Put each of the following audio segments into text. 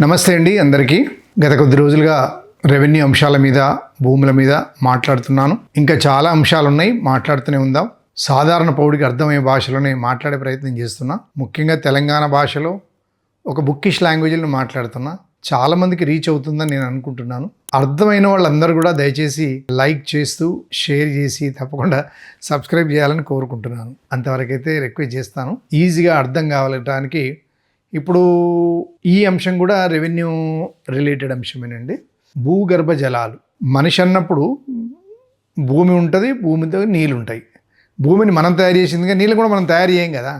నమస్తే అండి అందరికీ. గత కొద్ది రోజులుగా రెవెన్యూ అంశాల మీద, భూముల మీద మాట్లాడుతున్నాను. ఇంకా చాలా అంశాలు ఉన్నాయి, మాట్లాడుతూనే ఉందాం. సాధారణ పౌడికి అర్థమయ్యే భాషలోనే మాట్లాడే ప్రయత్నం చేస్తున్నా. ముఖ్యంగా తెలంగాణ భాషలో ఒక బుక్కిష్ లాంగ్వేజ్లో మాట్లాడుతున్నా. చాలామందికి రీచ్ అవుతుందని నేను అనుకుంటున్నాను. అర్థమైన వాళ్ళందరూ కూడా దయచేసి లైక్ చేస్తూ, షేర్ చేసి తప్పకుండా సబ్స్క్రైబ్ చేయాలని కోరుకుంటున్నాను. అంతవరకైతే రిక్వెస్ట్ చేస్తాను. ఈజీగా అర్థం కావడానికి ఇప్పుడు ఈ అంశం కూడా రెవెన్యూ రిలేటెడ్ అంశమేనండి. భూగర్భ జలాలు. మనిషి అన్నప్పుడు భూమి ఉంటుంది, భూమితో నీళ్ళు ఉంటాయి. భూమిని మనం తయారు చేసిందిగా నీళ్ళు కూడా మనం తయారు చేయం కదా.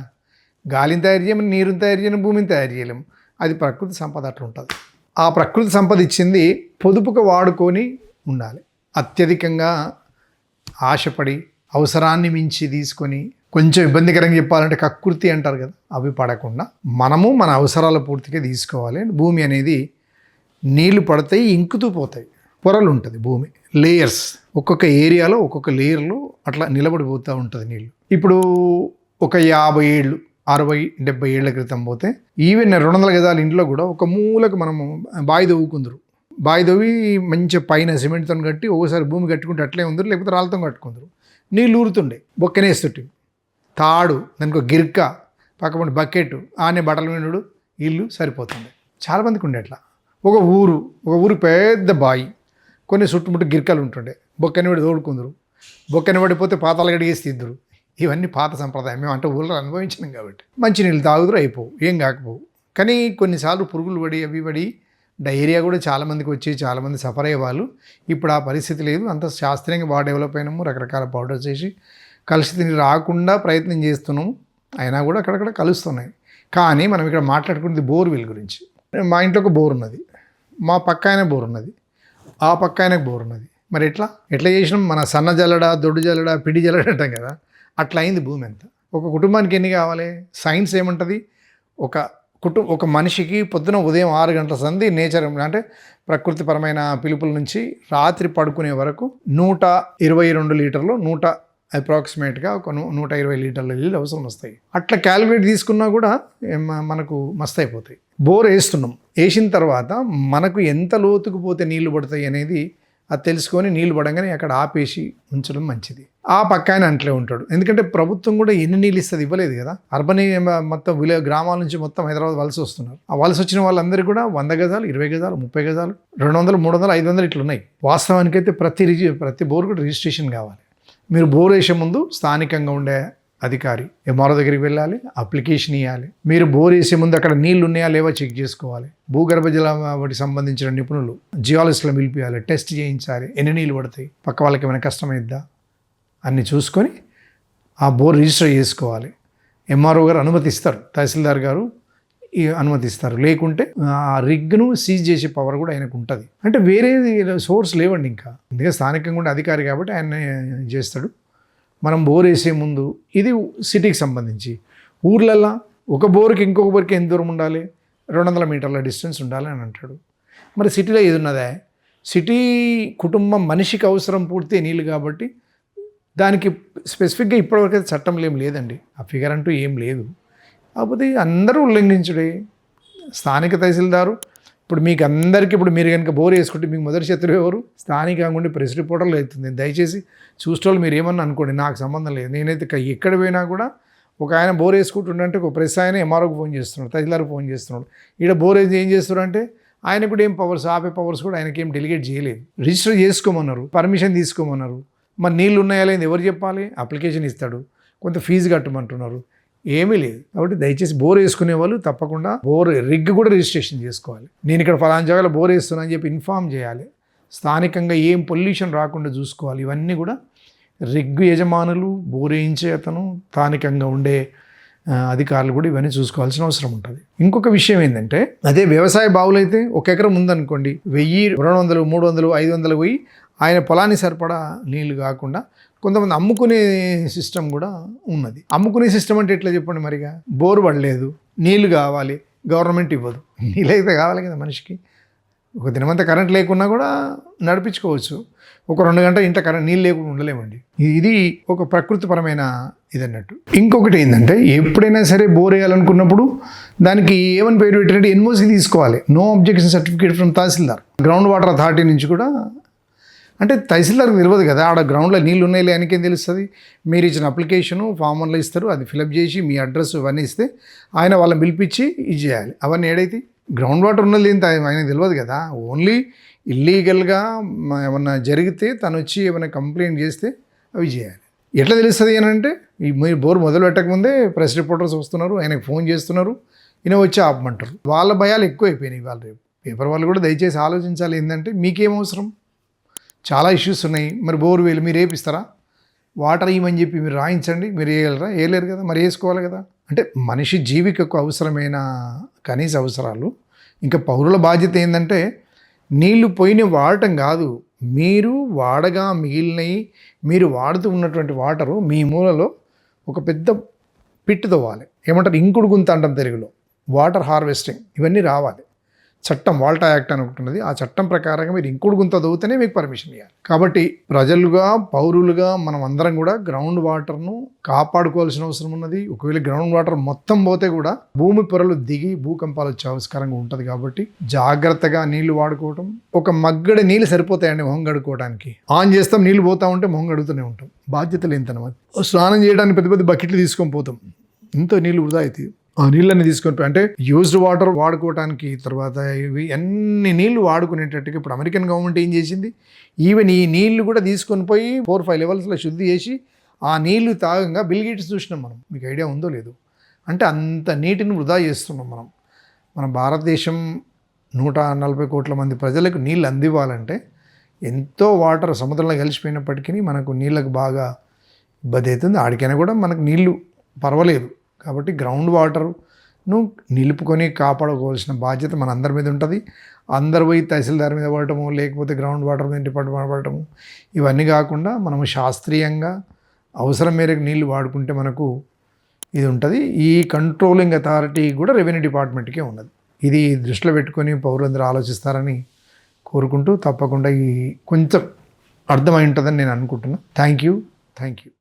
గాలిని తయారు చేయమని, నీరుని తయారు చేయలేము, భూమిని తయారు చేయలేము. అది ప్రకృతి సంపద అట్లా ఉంటుంది. ఆ ప్రకృతి సంపద ఇచ్చింది పొదుపుగా వాడుకొని ఉండాలి. అత్యధికంగా ఆశపడి అవసరాన్ని మించి తీసుకొని, కొంచెం ఇబ్బందికరంగా చెప్పాలంటే కక్కుర్తి అంటారు కదా, అవి పడకుండా మనము మన అవసరాల పూర్తిగా తీసుకోవాలి. భూమి అనేది నీళ్లు పడతాయి, ఇంకుతూ పోతాయి. పొరలు ఉంటుంది భూమి, లేయర్స్. ఒక్కొక్క ఏరియాలో ఒక్కొక్క లేయర్లో అట్లా నిలబడిపోతూ ఉంటుంది నీళ్ళు. ఇప్పుడు ఒక 50 ఏళ్ళు, 60, 70 ఏళ్ల క్రితం పోతే ఈవెన్ 200 గజాల ఇంట్లో కూడా ఒక మూలకు మనము బావి తవ్వుకుందరు. బావి తవ్వి మంచి పైన సిమెంట్తో కట్టి ఒకసారి భూమి కట్టుకుంటే అట్లే ఉందరు, లేకపోతే రాళ్ళతో కట్టుకుందరు. నీళ్ళు ఊరుతుండే, బొక్కనేస్తుంటే తాడు, దానికి ఒక గిర్క, పక్కపండి బకెట్, ఆనే బట్టల వినుడు, ఇల్లు సరిపోతుంది. చాలామందికి ఉండే అట్లా. ఒక ఊరు పెద్ద బావి, కొన్ని చుట్టుముట్టు గిర్కలు ఉంటుండే, బొక్కని పడి తోడుకుందరు. బొక్కని పడిపోతే పాతాలు గడిగేసి తిద్దరు. ఇవన్నీ పాత సంప్రదాయం. మేము అంటే ఊళ్ళో అనుభవించినాం కాబట్టి. మంచినీళ్ళు తాగుదురు, అయిపోవు, ఏం కాకపోవు. కానీ కొన్నిసార్లు పురుగులు పడి అవి పడి డైరియా కూడా చాలామందికి వచ్చి చాలామంది సఫర్ అయ్యేవాళ్ళు. ఇప్పుడు ఆ పరిస్థితి లేదు. అంత శాస్త్రీయంగా బాగా డెవలప్ అయినాము. రకరకాల పౌడర్స్ వేసి కలుషిత నీరు రాకుండా ప్రయత్నం చేస్తున్నాము. అయినా కూడా అక్కడక్కడ కలుస్తున్నాయి. కానీ మనం ఇక్కడ మాట్లాడుకునేది బోర్వెల్ గురించి. మా ఇంట్లో ఒక బోర్ ఉన్నది, మా పక్క ఆయన బోర్ ఉన్నది, ఆ పక్క ఆయనకు బోర్ ఉన్నది. మరి ఎట్లా చేసినాం? మన సన్న జల్లడ, దొడ్డు జల్లడ, పిడి జల్లడ అంటాం కదా, అట్లా అయింది భూమి అంతా. ఒక కుటుంబానికి ఎన్ని కావాలి? సైన్స్ ఏమంటుంది? ఒక మనిషికి పొద్దున ఉదయం 6 గంటల సంధి నేచర్ అంటే ప్రకృతిపరమైన పిలుపుల నుంచి రాత్రి పడుకునే వరకు 122 లీటర్లు, అప్రాక్సిమేట్గా ఒక 120 లీటర్ల నీళ్ళు అవసరం వస్తాయి. అట్లా క్యాలిక్యులేట్ తీసుకున్నా కూడా మనకు మస్తు అయిపోతాయి. బోర్ వేస్తున్నాం, వేసిన తర్వాత మనకు ఎంత లోతుకు పోతే నీళ్లు పడతాయి అనేది అది తెలుసుకొని నీళ్లు పడంగానే అక్కడ ఆపేసి ఉంచడం మంచిది. ఆ పక్క ఆయన అంట్లే ఉంటాడు. ఎందుకంటే ప్రభుత్వం కూడా ఎన్ని నీళ్ళు ఇస్తుంది, ఇవ్వలేదు కదా. అర్బన్ మొత్తం గ్రామాల నుంచి మొత్తం హైదరాబాద్ వలస వస్తున్నారు. ఆ వలస వచ్చిన వాళ్ళందరికీ కూడా 100 గజాలు, 20 గజాలు, 30 గజాలు, 200, 300, 500 ఇట్లా ఉన్నాయి. వాస్తవానికైతే ప్రతి బోర్ కూడా రిజిస్ట్రేషన్ కావాలి. మీరు బోర్ వేసే ముందు స్థానికంగా ఉండే అధికారి ఎంఆర్ఓ దగ్గరికి వెళ్ళాలి, అప్లికేషన్ ఇవ్వాలి. మీరు బోర్ వేసే ముందు అక్కడ నీళ్లు ఉన్నాయా లేవా చెక్ చేసుకోవాలి. భూగర్భ జల వాటికి సంబంధించిన నిపుణులు జియాలజిస్టులు పిలిపియాలి, టెస్ట్ చేయించాలి. ఎన్ని నీళ్ళు పడతాయి, పక్క వాళ్ళకి ఏమైనా కష్టమైద్దా అన్ని చూసుకొని ఆ బోర్ రిజిస్టర్ చేసుకోవాలి. ఎంఆర్ఓ గారు అనుమతిస్తారు, తహసీల్దార్ గారు అనుమతిస్తారు. లేకుంటే ఆ రిగ్ను సీజ్ చేసే పవర్ కూడా ఆయనకు ఉంటుంది. అంటే వేరే సోర్స్ లేవండి ఇంకా. ఎందుకంటే స్థానికంగా ఉండే అధికారి కాబట్టి ఆయన చేస్తాడు. మనం బోర్ వేసే ముందు ఇది సిటీకి సంబంధించి. ఊర్లల్లో ఒక బోర్కి ఇంకొక బోర్కి ఎంత దూరం ఉండాలి? 200 మీటర్ల డిస్టెన్స్ ఉండాలి అని అంటాడు. మరి సిటీలో ఏది ఉన్నదా? సిటీ కుటుంబం మనిషికి అవసరం పూర్తి నీళ్ళు కాబట్టి దానికి స్పెసిఫిక్గా ఇప్పటివరకు చట్టం ఏం లేదండి. ఆ ఫిగర్ అంటూ ఏం లేదు. కాకపోతే అందరూ ఉల్లంఘించుడే. స్థానిక తహసీల్దారు ఇప్పుడు మీకు అందరికీ, ఇప్పుడు మీరు కనుక బోర్ వేసుకుంటే మీకు మొదటి శత్రువు ఎవరు? స్థానికంగా ఉండి ప్రెస్ రిపోర్టర్లు అవుతుంది. దయచేసి చూసేవాళ్ళు మీరు ఏమన్నా అనుకోండి, నాకు సంబంధం లేదు. నేనైతే ఎక్కడ పోయినా కూడా ఒక ఆయన బోర్ వేసుకుంటుండంటే ఒక ప్రెస్ ఆయన ఎంఆర్ఓకి ఫోన్ చేస్తున్నాడు, తహసీల్దార్కి ఫోన్ చేస్తున్నాడు. ఇక్కడ బోర్ ఏం చేస్తున్నారంటే ఆయన కూడా ఏం పవర్స్, ఆపే పవర్స్ కూడా ఆయనకి ఏం డెలిగేట్ చేయలేదు. రిజిస్టర్ చేసుకోమన్నారు, పర్మిషన్ తీసుకోమన్నారు. మరి నీళ్ళు ఉన్నాయా లేదు ఎవరు చెప్పాలి? అప్లికేషన్ ఇస్తాడు, కొంత ఫీజు కట్టమంటున్నారు, ఏమీ లేదు. కాబట్టి దయచేసి బోర్ వేసుకునే వాళ్ళు తప్పకుండా బోర్ రిగ్ కూడా రిజిస్ట్రేషన్ చేసుకోవాలి. నేను ఇక్కడ ఫలానా జాగాలో బోర్ వేస్తున్నా అని చెప్పి ఇన్ఫామ్ చేయాలి. స్థానికంగా ఏం పొల్యూషన్ రాకుండా చూసుకోవాలి. ఇవన్నీ కూడా రిగ్ యజమానులు, బోర్ వేయించే అతను, స్థానికంగా ఉండే అధికారులు కూడా ఇవన్నీ చూసుకోవాల్సిన అవసరం ఉంటుంది. ఇంకొక విషయం ఏంటంటే, అదే వ్యవసాయ బావులు అయితే 1 ఎకరం ఉందనుకోండి, 1000, 200, 300, 500 పోయి ఆయన పొలాన్ని సరిపడా నీళ్లు కాకుండా కొంతమంది అమ్ముకునే సిస్టమ్ కూడా ఉన్నది. అమ్ముకునే సిస్టమ్ అంటే ఎట్లా చెప్పండి? మరిగా బోరు పడలేదు, నీళ్లు కావాలి, గవర్నమెంట్ ఇవ్వదు. నీళ్ళైతే కావాలి కదా మనిషికి. ఒక దినమంతా కరెంట్ లేకున్నా కూడా నడిపించుకోవచ్చు. ఒక 2 గంటలు ఇంట్లో నీళ్ళు లేకుండా ఉండలేమండి. ఇది ఒక ప్రకృతిపరమైన ఇది అన్నట్టు. ఇంకొకటి ఏంటంటే ఎప్పుడైనా సరే బోర్ వేయాలనుకున్నప్పుడు దానికి ఏమని పేరు పెట్టినట్టు ఎన్ఓసి తీసుకోవాలి, no objection certificate from tahsildar. Ground water authority నుంచి కూడా, అంటే తహసీల్దార్కి తెలియదు కదా ఆడ గ్రౌండ్లో నీళ్ళు ఉన్నాయి లేనికేం తెలుస్తుంది. మీరు ఇచ్చిన అప్లికేషను ఫామ్ 1లో ఇస్తారు, అది ఫిలప్ చేసి మీ అడ్రస్ ఇవన్నీ ఇస్తే ఆయన వాళ్ళని పిలిపించి ఇది చేయాలి. అవన్నీ ఏడైతే గ్రౌండ్ వాటర్ ఉన్నది ఏంటి ఆయనకు తెలియదు కదా. ఓన్లీ ఇల్లీగల్గా ఏమన్నా జరిగితే తను వచ్చి ఏమైనా కంప్లైంట్ చేస్తే అవి చేయాలి. ఎట్లా తెలుస్తుంది అని అంటే మీరు బోర్ మొదలు పెట్టకముందే ప్రెస్ రిపోర్టర్స్ వస్తున్నారు, ఆయనకు ఫోన్ చేస్తున్నారు, ఈయన వచ్చి ఆపమంటారు. వాళ్ళ భయాలు ఎక్కువ అయిపోయినాయి. వాళ్ళు రేపు పేపర్ వాళ్ళు కూడా దయచేసి ఆలోచించాలి. ఏంటంటే మీకేం అవసరం, చాలా ఇష్యూస్ ఉన్నాయి. మరి బోర్ వేలు మీరు వేపిస్తారా? వాటర్ ఇవ్వమని చెప్పి మీరు రాయించండి, మీరు వేయగలరా? వేయలేరు కదా, మరి వేసుకోవాలి కదా. అంటే మనిషి జీవికకు అవసరమైన కనీస అవసరాలు. ఇంకా పౌరుల బాధ్యత ఏంటంటే నీళ్లు పోయిన వాడటం కాదు, మీరు వాడగా మిగిలినవి మీరు వాడుతూ ఉన్నటువంటి వాటరు మీ మూలలో ఒక పెద్ద పిట్ తవ్వాలి. ఏమంటారు, ఇంకుడు గుంత అంటాం తెలుగులో. వాటర్ హార్వెస్టింగ్ ఇవన్నీ రావాలి. చట్టం వాల్టా యాక్ట్ అని ఒకటి ఉన్నది. ఆ చట్టం ప్రకారంగా మీరు ఇంకుడు గుంత తవ్వుతూనే మీకు పర్మిషన్ ఇవ్వాలి. కాబట్టి ప్రజలుగా పౌరులుగా మనం అందరం కూడా గ్రౌండ్ వాటర్ను కాపాడుకోవాల్సిన అవసరం ఉన్నది. ఒకవేళ గ్రౌండ్ వాటర్ మొత్తం పోతే కూడా భూమి పొరలు దిగి భూకంపాలు వచ్చే ఆస్కారంగా ఉంటుంది. కాబట్టి జాగ్రత్తగా నీళ్లు వాడుకోవటం. ఒక మగ్గడి నీళ్ళు సరిపోతాయండి మొహం కడుక్కోవడానికి. ఆన్ చేస్తాం, నీళ్ళు పోతా ఉంటే మొహం కడుగుతూనే ఉంటాం. బాధ్యతలు ఎంతనమాట. స్నానం చేయడానికి పెద్ద పెద్ద బకెట్లు తీసుకొని పోతాం, ఎంతో నీళ్ళు వృధా అవుతాయి. ఆ నీళ్ళని తీసుకొని అంటే యూజ్డ్ వాటర్ వాడుకోవడానికి, తర్వాత ఇవి అన్ని నీళ్లు వాడుకునేటట్టుగా ఇప్పుడు అమెరికన్ గవర్నమెంట్ ఏం చేసింది, ఈవెన్ ఈ నీళ్లు కూడా తీసుకొని పోయి 4-5 లెవెల్స్లో శుద్ధి చేసి ఆ నీళ్లు తాగంగా బిల్ గేట్స్ చూసినాం మనం. మీకు ఐడియా ఉందో లేదో. అంటే అంత నీటిని వృధా చేస్తున్నాం మనం. మన భారతదేశం 140 కోట్ల మంది ప్రజలకు నీళ్ళు అందివ్వాలంటే ఎంతో వాటర్ సముద్రంలో కలిసిపోయినప్పటికీ మనకు నీళ్ళకు బాగా ఇబ్బంది అవుతుంది. ఆడికైనా కూడా మనకు నీళ్ళు పర్వాలేదు. కాబట్టి గ్రౌండ్ వాటర్ను నిలుపుకొని కాపాడుకోవాల్సిన బాధ్యత మన అందరి మీద ఉంటుంది. అందరు పోయి తహసీల్దార్ మీద పడటము, లేకపోతే గ్రౌండ్ వాటర్ మీద డిపార్ట్మెంట్ పడటము, ఇవన్నీ కాకుండా మనము శాస్త్రీయంగా అవసరం మేరకు నీళ్లు వాడుకుంటే మనకు ఇది ఉంటుంది. ఈ కంట్రోలింగ్ అథారిటీ కూడా రెవెన్యూ డిపార్ట్మెంట్కే ఉన్నది. ఇది దృష్టిలో పెట్టుకొని పౌరులందరూ ఆలోచిస్తారని కోరుకుంటూ, తప్పకుండా ఈ కొంచెం అర్థమై ఉంటుందని నేను అనుకుంటున్నాను. Thank you.